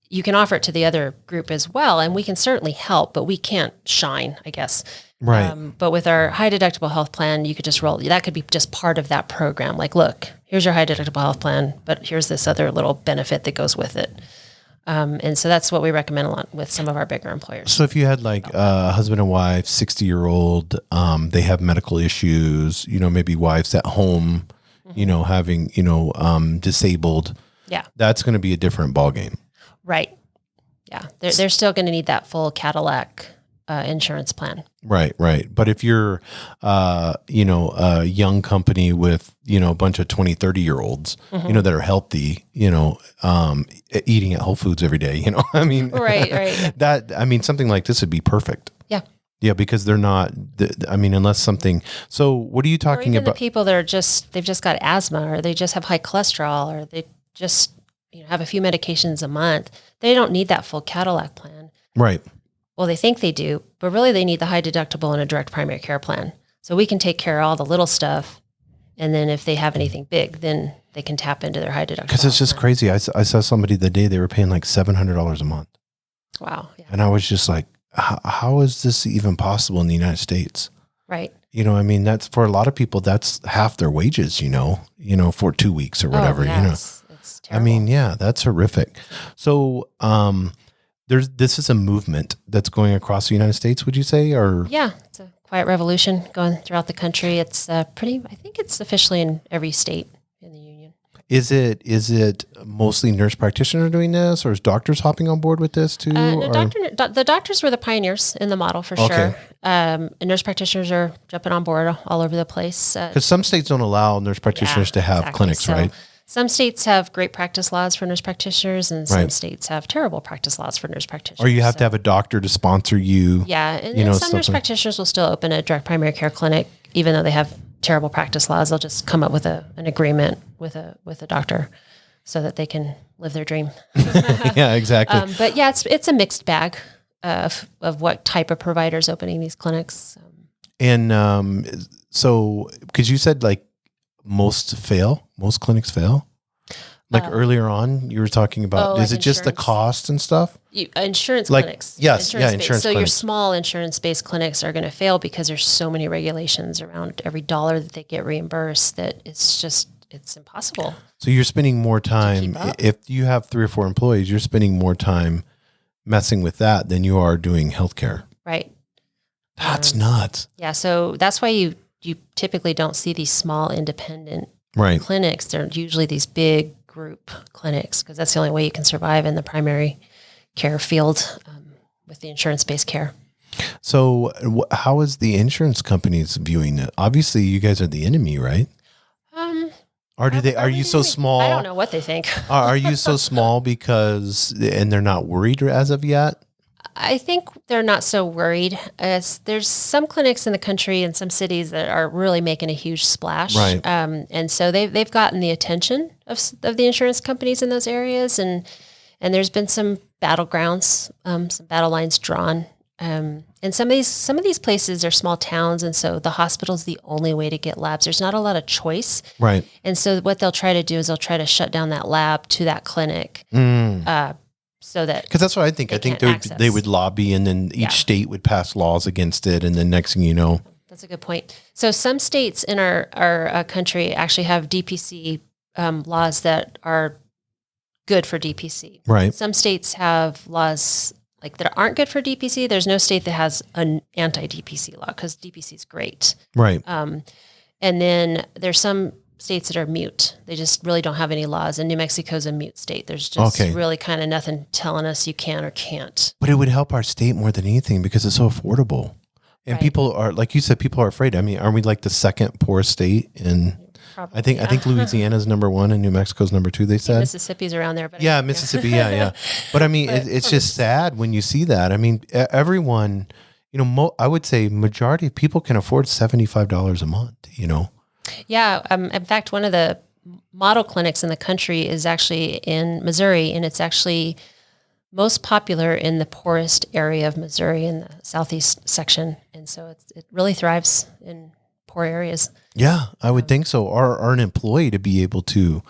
you can offer it to the other group as well. And we can certainly help, but we can't shine, I guess. Right. But with our high deductible health plan, you could just that could be just part of that program. Like, look, here's your high deductible health plan, but here's this other little benefit that goes with it. And so that's what we recommend a lot with some of our bigger employers. So if you had a husband and wife, 60-year-old, they have medical issues, maybe wives at home, having, disabled. Yeah. That's going to be a different ballgame. Right. Yeah. They're still going to need that full Cadillac insurance plan. Right. But if you're, a young company with, a bunch of 20, 30-year-olds, that are healthy, eating at Whole Foods every day, I mean, right. Something like this would be perfect. Yeah. Yeah. Because they're not, unless something, so what are you talking about? The people that they've just got asthma, or they just have high cholesterol, or they just, have a few medications a month. They don't need that full Cadillac plan. Right. Well, they think they do, but really they need the high deductible and a direct primary care plan. So we can take care of all the little stuff. And then if they have anything big, then they can tap into their high deductible. Because it's just crazy. I saw somebody the day they were paying like $700 a month. Wow. Yeah. And I was just like, how is this even possible in the United States? Right. That's for a lot of people, that's half their wages, for 2 weeks or whatever, It's terrible. That's horrific. So, this is a movement that's going across the United States, would you say? Or it's a quiet revolution going throughout the country. It's I think it's officially in every state in the union. Is it mostly nurse practitioners doing this, or is doctors hopping on board with this too? The doctors were the pioneers in the model for sure. And nurse practitioners are jumping on board all over the place. Because some states don't allow nurse practitioners to have clinics, right? Some states have great practice laws for nurse practitioners, and some states have terrible practice laws for nurse practitioners. Or you have to have a doctor to sponsor you. Yeah, and some nurse practitioners will still open a direct primary care clinic, even though they have terrible practice laws. They'll just come up with an agreement with a doctor so that they can live their dream. Yeah, exactly. But yeah, it's a mixed bag of what type of providers opening these clinics. And so, because you said most clinics fail. Like earlier on, you were talking about, is it just the cost and stuff? Insurance clinics. Yes, insurance insurance So clinics. your small insurance-based clinics are going to fail because there's so many regulations around every dollar that they get reimbursed that it's impossible. So you're spending more time, if you have 3 or 4 employees, you're spending more time messing with that than you are doing healthcare. Right. That's nuts. Yeah. So that's why you typically don't see these small independent clinics. They're usually these big group clinics because that's the only way you can survive in the primary care field with the insurance-based care. So how is the insurance companies viewing it? Obviously, you guys are the enemy, right? Are you so small? I don't know what they think. Are you so small and they're not worried as of yet? I think they're not so worried. There's some clinics in the country and some cities that are really making a huge splash. Right. And so they've gotten the attention of the insurance companies in those areas. And there's been some battlegrounds, some battle lines drawn. And some of these places are small towns. And so the hospital's the only way to get labs. There's not a lot of choice. Right. And so what they'll try to do is they'll try to shut down that lab to that clinic. So that, because that's what I think. I think they would lobby, and then each state would pass laws against it, and then next thing you know, that's a good point. So some states in our country actually have DPC laws that are good for DPC. Right. Some states have laws like that aren't good for DPC. There's no state that has an anti-DPC law because DPC is great. Right. And then there's some states that are mute. They just really don't have any laws. And New Mexico's a mute state. There's just really kind of nothing telling us you can or can't. But it would help our state more than anything because it's so affordable. And people are, like you said, people are afraid. I mean, aren't we like the second poorest state in? Probably, I think Louisiana's number 1 and New Mexico's number 2. They said Mississippi's around there, but Mississippi, yeah. But I mean, it's just sad when you see that. I mean, everyone, I would say majority of people can afford $75 a month. Yeah. In fact, one of the model clinics in the country is actually in Missouri, and it's actually most popular in the poorest area of Missouri in the southeast section. And so it really thrives in poor areas. Yeah, I would think so. Or an employee to be able to,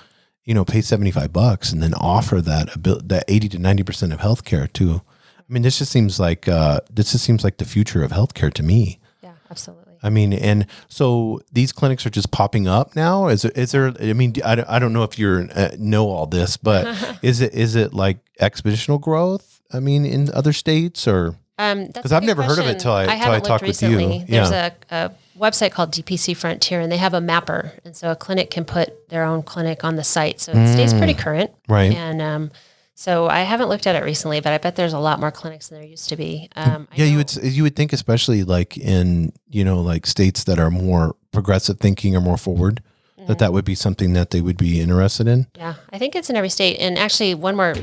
pay $75 and then offer that 80 to 90% of healthcare too. I mean, this just seems like the future of healthcare to me. Yeah, absolutely. I mean, and so these clinics are just popping up now. Is there? I mean, I don't know if you know all this, but is it like exponential growth? I mean, in other states, or because I've never heard of it till I talked with you. There's a website called DPC Frontier, and they have a mapper, and so a clinic can put their own clinic on the site, so it stays pretty current, right? And so I haven't looked at it recently, but I bet there's a lot more clinics than there used to be. You would think, especially like in like states that are more progressive thinking or more forward, that would be something that they would be interested in. Yeah, I think it's in every state. And actually, one more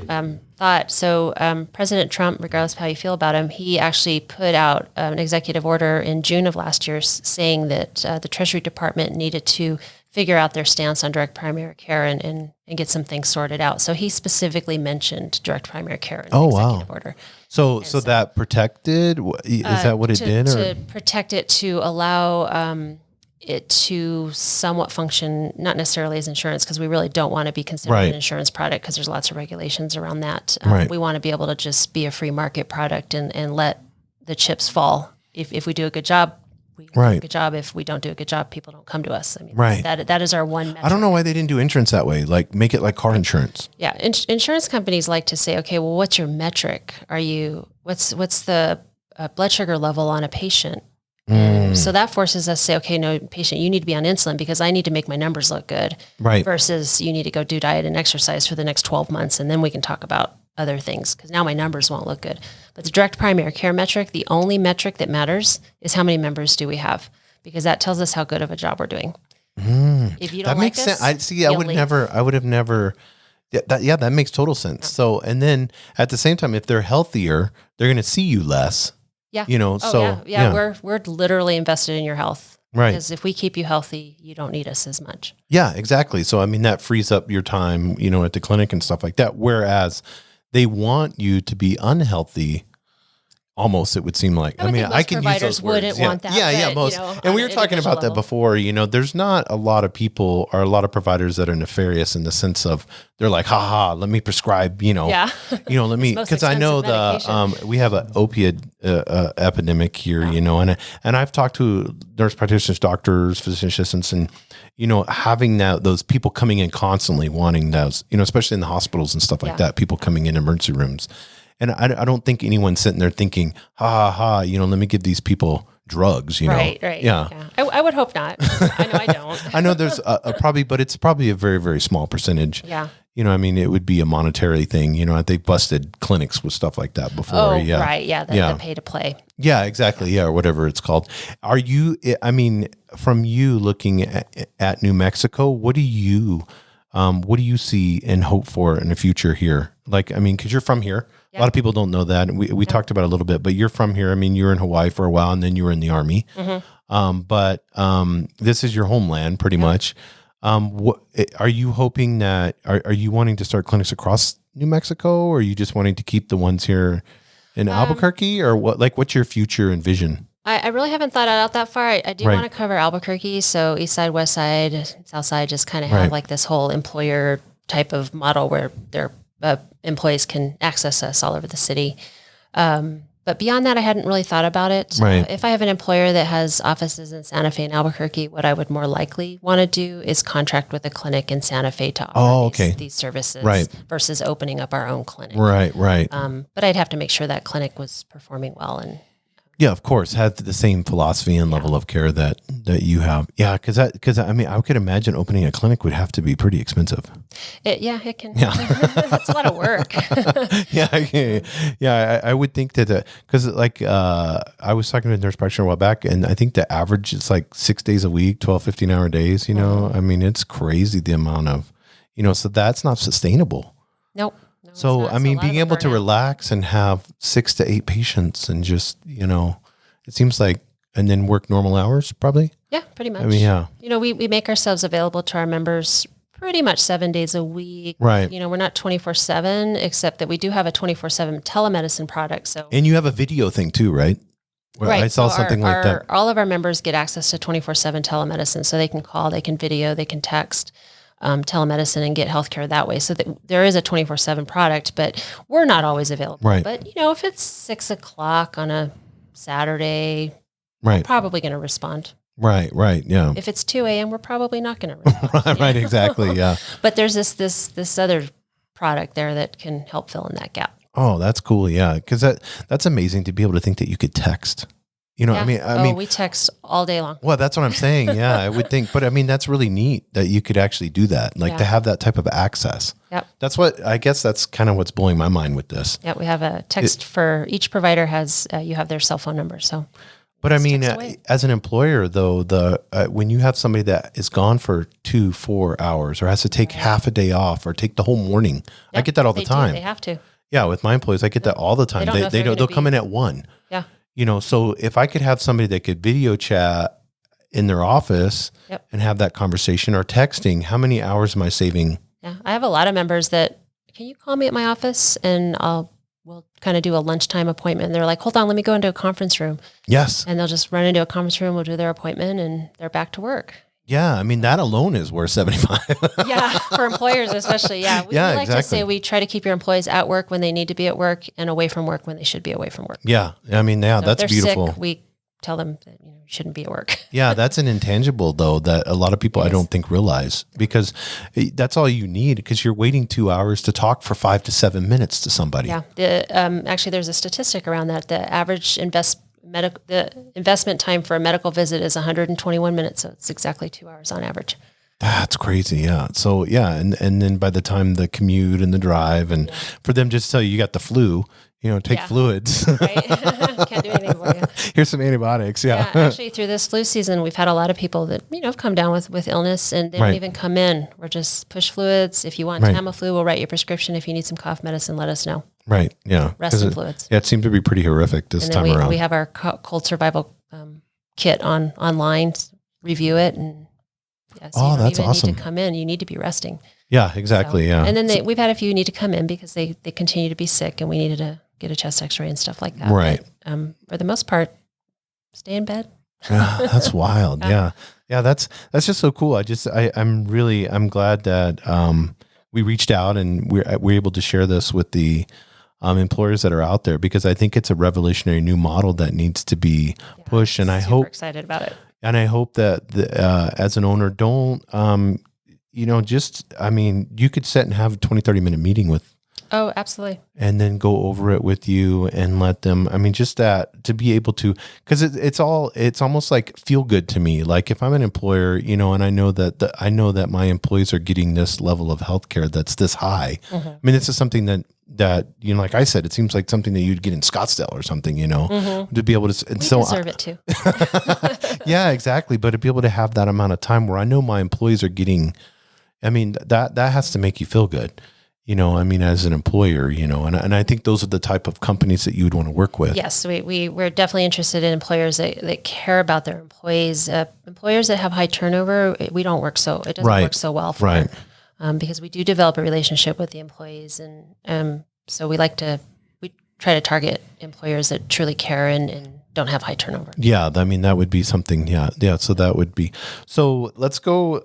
thought. So President Trump, regardless of how you feel about him, he actually put out an executive order in June of last year saying that the Treasury Department needed to figure out their stance on direct primary care and get some things sorted out. So he specifically mentioned direct primary care in the executive order. So that protected, is that what it did? To protect it, to allow it to somewhat function, not necessarily as insurance, because we really don't want to be considered an insurance product because there's lots of regulations around that. We want to be able to just be a free market product and let the chips fall. If we do a good job, we do a good job. If we don't do a good job, people don't come to us. I mean, that is our one metric. I don't know why they didn't do insurance that way. Like make it like car insurance. Yeah. Insurance companies like to say, okay, well, what's your metric? What's the blood sugar level on a patient? And so that forces us to say, okay, no, patient, you need to be on insulin because I need to make my numbers look good. Right. Versus you need to go do diet and exercise for the next 12 months. And then we can talk about other things because now my numbers won't look good. But the direct primary care metric, the only metric that matters is how many members do we have, because that tells us how good of a job we're doing. If you don't that makes sense. I would have never. That makes total sense. Yeah. So, and then at the same time, if they're healthier, they're going to see you less. Yeah. We're literally invested in your health. Right. Because if we keep you healthy, you don't need us as much. Yeah, exactly. So, I mean, that frees up your time, at the clinic and stuff like that. Whereas they want you to be unhealthy Almost, it would seem like. I mean, I can use those words. Wouldn't want that. Yeah, but, most. You know, and we were talking about that before. You know, there's not a lot of people or a lot of providers that are nefarious in the sense of they're like, let me prescribe. You know, let me because I know we have an opiate epidemic here. You know, and I've talked to nurse practitioners, doctors, physician assistants, and you know, having those people coming in constantly wanting those. You know, especially in the hospitals and stuff like that. People coming in emergency rooms. And I don't think anyone's sitting there thinking, you know, let me give these people drugs, you know? Right. Yeah. I would hope not. I know I don't. I know there's but it's probably a very, very small percentage. Yeah. You know, I mean, it would be a monetary thing. You know, they busted clinics with stuff like that before. Oh, yeah. Right. Yeah. The pay to play. Yeah, exactly. Yeah. Or whatever it's called. Are you, I mean, from you looking at New Mexico, what do you see and hope for in the future here? Like, I mean, because you're from here. A lot of people don't know that. And we talked about it a little bit, but you're from here. I mean, you were in Hawaii for a while and then you were in the Army. But this is your homeland pretty much. What are you hoping that, are you wanting to start clinics across New Mexico, or are you just wanting to keep the ones here in Albuquerque, or what, like, what's your future and vision? I really haven't thought out that far. I do want to cover Albuquerque. So east side, west side, south side, just kind of have like this whole employer type of model where their employees can access us all over the city. But beyond that, I hadn't really thought about it. If I have an employer that has offices in Santa Fe and Albuquerque, what I would more likely want to do is contract with a clinic in Santa Fe to offer these services versus opening up our own clinic. Right. But I'd have to make sure that clinic was performing well and yeah, of course, have the same philosophy and level of care that you have. Yeah, because I mean, I could imagine opening a clinic would have to be pretty expensive. It can. Yeah. It's a lot of work. I would think that because I was talking to a nurse practitioner a while back, and I think the average is like 6 days a week, 12, 15-hour days. You know, I mean, it's crazy the amount of, you know, so that's not sustainable. Nope. So, I mean, being able to relax and have 6 to 8 patients and just, you know, it seems like, and then work normal hours probably? Yeah, pretty much. I mean, yeah. You know, we make ourselves available to our members pretty much 7 days a week. Right. You know, we're not 24/7, except that we do have a 24/7 telemedicine product. So, and you have a video thing too, right? Right. I saw something like that. All of our members get access to 24/7 telemedicine. So they can call, they can video, they can text. Telemedicine and get healthcare that way. So that there is a 24/7 product, but we're not always available. Right. But you know, if it's 6 o'clock on a Saturday, right, we're probably going to respond. Right. Yeah. If it's 2 a.m., we're probably not going to respond. Right. Exactly. Yeah. But there's this other product there that can help fill in that gap. Oh, that's cool. Yeah. Because that's amazing to be able to think that you could text. You know, yeah. I mean, we text all day long. Well, that's what I'm saying. Yeah, I would think, but I mean, that's really neat that you could actually do that, like to have that type of access. Yep. That's what, I guess that's kind of what's blowing my mind with this. Yeah. We have a text for each provider has, you have their cell phone number. So, but I mean, as an employer though, when you have somebody that is gone for 2-4 hours or has to take half a day off or take the whole morning, I get that all the time. They have to. Yeah. With my employees, I get that all the time. They'll come in at 1. Yeah. You know, so if I could have somebody that could video chat in their office and have that conversation or texting, how many hours am I saving? Yeah. I have a lot of members that, can you call me at my office and we'll kind of do a lunchtime appointment. And they're like, hold on, let me go into a conference room. Yes. And they'll just run into a conference room, we'll do their appointment and they're back to work. Yeah. I mean, that alone is worth $75. Yeah. For employers, especially. Yeah. We like to say we try to keep your employees at work when they need to be at work and away from work when they should be away from work. Yeah. I mean, so that's if they're beautiful. Sick, we tell them that you shouldn't be at work. Yeah. That's an intangible though, that a lot of people I don't think realize, because that's all you need, because you're waiting 2 hours to talk for 5 to 7 minutes to somebody. Yeah. Actually there's a statistic around that. The average the investment time for a medical visit is 121 minutes. So it's exactly 2 hours on average. That's crazy. Yeah. So yeah. And then by the time the commute and the drive and for them just tell you got the flu, you know, take fluids. Right. Can't do anything for you. Here's some antibiotics. Yeah. Actually through this flu season, we've had a lot of people that, have come down with illness and they don't even come in. We're just push fluids. If you want Tamiflu, we'll write you a prescription. If you need some cough medicine, let us know. Right. Yeah. Rest and fluids. Yeah. It seemed to be pretty horrific this time around. We have our cold survival kit online, review it. And so that's awesome. Need to come in. You need to be resting. Yeah, exactly. And then we've had a few who need to come in because they continue to be sick and we needed to get a chest x-ray and stuff like that. Right. But, for the most part, stay in bed. Yeah, that's wild. Yeah. That's just so cool. I'm glad that, we reached out and we're able to share this with the, employers that are out there, because I think it's a revolutionary new model that needs to be pushed. And I hope excited about it. And I hope that as an owner, don't, you could sit and have a 20, 30 minute meeting with. Oh, absolutely. And then go over it with you and let them, just that to be able to, cause it's almost like feel good to me. Like if I'm an employer, and I know that my employees are getting this level of healthcare that's this high. Mm-hmm. This is something that, like I said, it seems like something that you'd get in Scottsdale or something, mm-hmm. to be able to, and we so deserve it too. Yeah, exactly. But to be able to have that amount of time where I know my employees are getting, that has to make you feel good. As an employer, and I think those are the type of companies that you would want to work with. Yes, we're definitely interested in employers that care about their employees. Employers that have high turnover, it doesn't work so well for. Right. Because we do develop a relationship with the employees, and so we try to target employers that truly care and don't have high turnover. Yeah, that would be something. Yeah. So that would be. So let's go.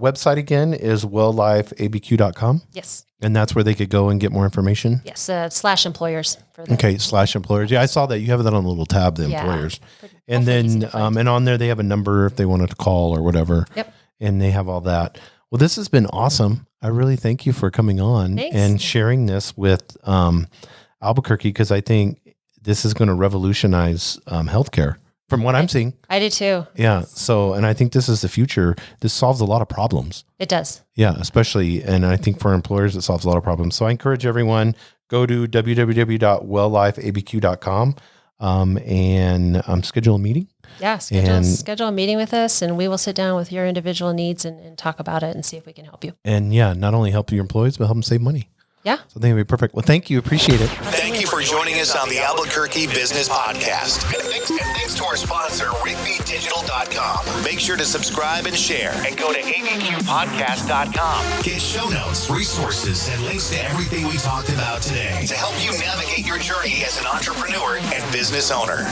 Website again is welllifeabq.com. Yes. And that's where they could go and get more information? Yes, /employers. /employers. Yeah, I saw that. You have that on the little tab, the employers. And then, and on there they have a number if they wanted to call or whatever. Yep. And they have all that. Well, this has been awesome. I really thank you for coming on and sharing this with Albuquerque, because I think this is going to revolutionize healthcare from what I'm seeing. I do too. Yeah. So, and I think this is the future. This solves a lot of problems. It does. Yeah, especially, and I think for employers, it solves a lot of problems. So I encourage everyone, go to www.welllifeabq.com and schedule a meeting. Yeah, schedule a meeting with us, and we will sit down with your individual needs and talk about it and see if we can help you. And not only help your employees, but help them save money. Yeah. So I think it'd be perfect. Well, thank you. Appreciate it. Thank you for joining us on the Albuquerque Business Podcast. And thanks to our sponsor, RigbyDigital.com. Make sure to subscribe and share. And go to abqpodcast.com. Get show notes, resources, and links to everything we talked about today to help you navigate your journey as an entrepreneur and business owner.